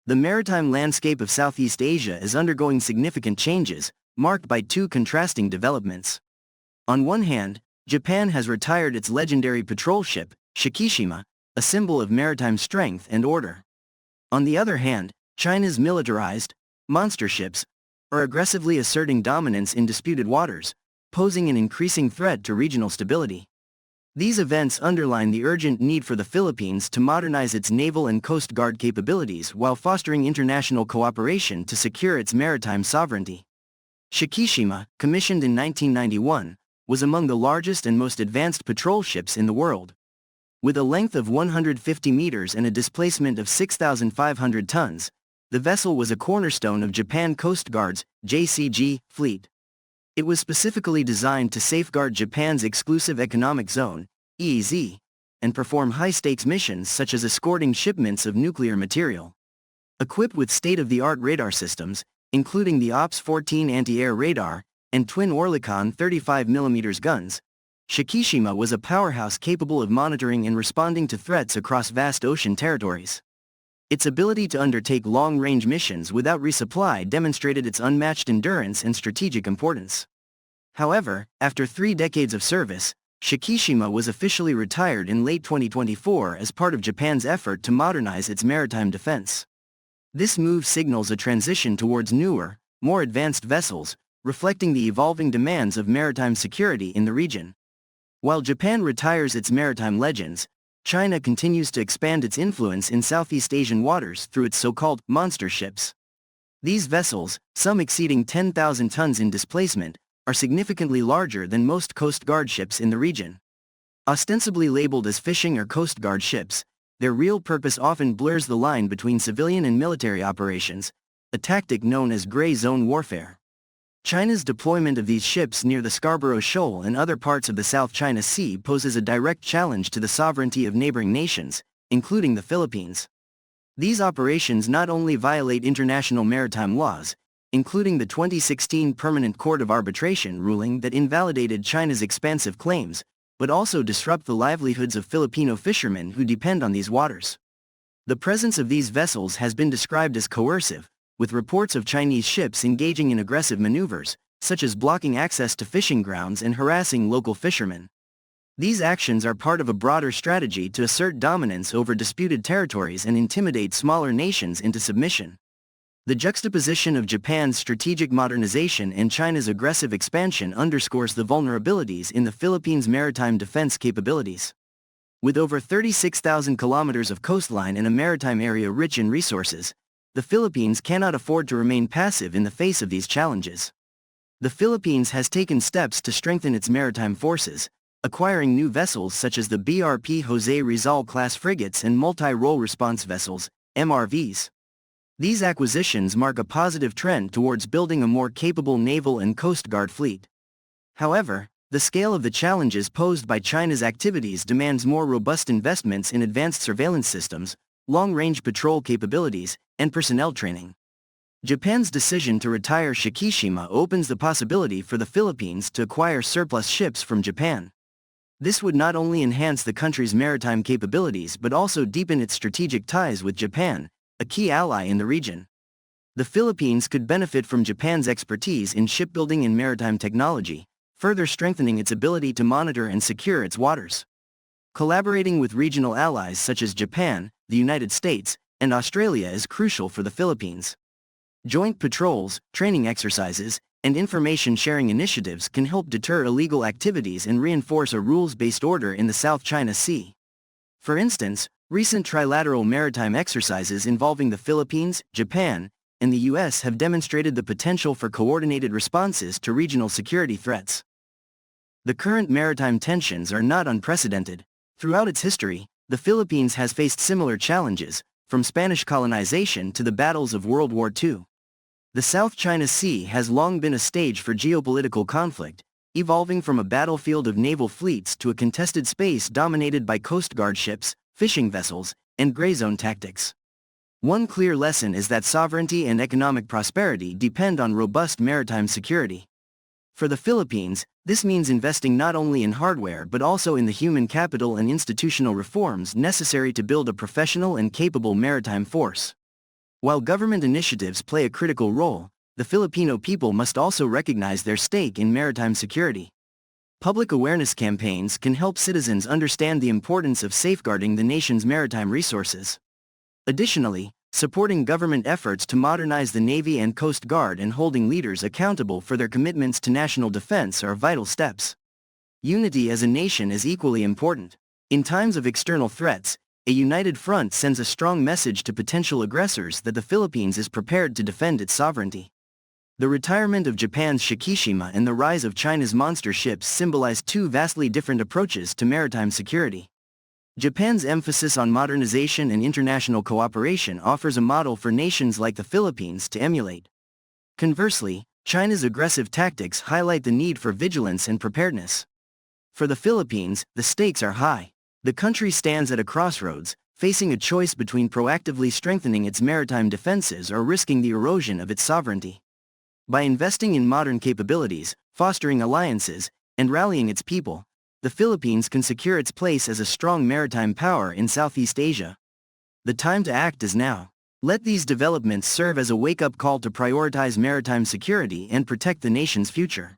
The maritime landscape of Southeast Asia is undergoing significant changes, marked by two contrasting developments. On one hand, Japan has retired its legendary patrol ship, Shikishima, a symbol of maritime strength and order. On the other hand, China's militarized, monster ships, are aggressively asserting dominance in disputed waters, posing an increasing threat to regional stability. These events underline the urgent need for the Philippines to modernize its naval and coast guard capabilities while fostering international cooperation to secure its maritime sovereignty. Shikishima, commissioned in 1991, was among the largest and most advanced patrol ships in the world. With a length of 150 meters and a displacement of 6,500 tons, the vessel was a cornerstone of Japan Coast Guard's JCG fleet. It was specifically designed to safeguard Japan's exclusive economic zone, EEZ, and perform high-stakes missions such as escorting shipments of nuclear material. Equipped with state-of-the-art radar systems, including the OPS-14 anti-air radar and twin Oerlikon 35mm guns, Shikishima was a powerhouse capable of monitoring and responding to threats across vast ocean territories. Its ability to undertake long-range missions without resupply demonstrated its unmatched endurance and strategic importance. However, after 3 decades of service, Shikishima was officially retired in late 2024 as part of Japan's effort to modernize its maritime defense. This move signals a transition towards newer, more advanced vessels, reflecting the evolving demands of maritime security in the region. While Japan retires its maritime legends, China continues to expand its influence in Southeast Asian waters through its so-called monster ships. These vessels, some exceeding 10,000 tons in displacement, are significantly larger than most Coast Guard ships in the region. Ostensibly labeled as fishing or Coast Guard ships, their real purpose often blurs the line between civilian and military operations, a tactic known as gray zone warfare. China's deployment of these ships near the Scarborough Shoal and other parts of the South China Sea poses a direct challenge to the sovereignty of neighboring nations, including the Philippines. These operations not only violate international maritime laws, including the 2016 Permanent Court of Arbitration ruling that invalidated China's expansive claims, but also disrupt the livelihoods of Filipino fishermen who depend on these waters. The presence of these vessels has been described as coercive, with reports of Chinese ships engaging in aggressive maneuvers, such as blocking access to fishing grounds and harassing local fishermen. These actions are part of a broader strategy to assert dominance over disputed territories and intimidate smaller nations into submission. The juxtaposition of Japan's strategic modernization and China's aggressive expansion underscores the vulnerabilities in the Philippines' maritime defense capabilities. With over 36,000 kilometers of coastline and a maritime area rich in resources, the Philippines cannot afford to remain passive in the face of these challenges. The Philippines has taken steps to strengthen its maritime forces, acquiring new vessels such as the BRP Jose Rizal-class frigates and multi-role response vessels, MRVs. These acquisitions mark a positive trend towards building a more capable naval and coast guard fleet. However, the scale of the challenges posed by China's activities demands more robust investments in advanced surveillance systems, long-range patrol capabilities, and personnel training. Japan's decision to retire Shikishima opens the possibility for the Philippines to acquire surplus ships from Japan. This would not only enhance the country's maritime capabilities but also deepen its strategic ties with Japan, a key ally in the region. The Philippines could benefit from Japan's expertise in shipbuilding and maritime technology, further strengthening its ability to monitor and secure its waters. Collaborating with regional allies such as Japan, the United States, and Australia is crucial for the Philippines. Joint patrols, training exercises, and information-sharing initiatives can help deter illegal activities and reinforce a rules-based order in the South China Sea. For instance, recent trilateral maritime exercises involving the Philippines, Japan, and the U.S. have demonstrated the potential for coordinated responses to regional security threats. The current maritime tensions are not unprecedented. Throughout its history, the Philippines has faced similar challenges, from Spanish colonization to the battles of World War II. The South China Sea has long been a stage for geopolitical conflict, evolving from a battlefield of naval fleets to a contested space dominated by Coast Guard ships, fishing vessels, and gray zone tactics. One clear lesson is that sovereignty and economic prosperity depend on robust maritime security. For the Philippines, this means investing not only in hardware but also in the human capital and institutional reforms necessary to build a professional and capable maritime force. While government initiatives play a critical role, the Filipino people must also recognize their stake in maritime security. Public awareness campaigns can help citizens understand the importance of safeguarding the nation's maritime resources. Additionally, supporting government efforts to modernize the Navy and Coast Guard and holding leaders accountable for their commitments to national defense are vital steps. Unity as a nation is equally important. In times of external threats, a united front sends a strong message to potential aggressors that the Philippines is prepared to defend its sovereignty. The retirement of Japan's Shikishima and the rise of China's monster ships symbolize two vastly different approaches to maritime security. Japan's emphasis on modernization and international cooperation offers a model for nations like the Philippines to emulate. Conversely, China's aggressive tactics highlight the need for vigilance and preparedness. For the Philippines, the stakes are high. The country stands at a crossroads, facing a choice between proactively strengthening its maritime defenses or risking the erosion of its sovereignty. By investing in modern capabilities, fostering alliances, and rallying its people, the Philippines can secure its place as a strong maritime power in Southeast Asia. The time to act is now. Let these developments serve as a wake-up call to prioritize maritime security and protect the nation's future.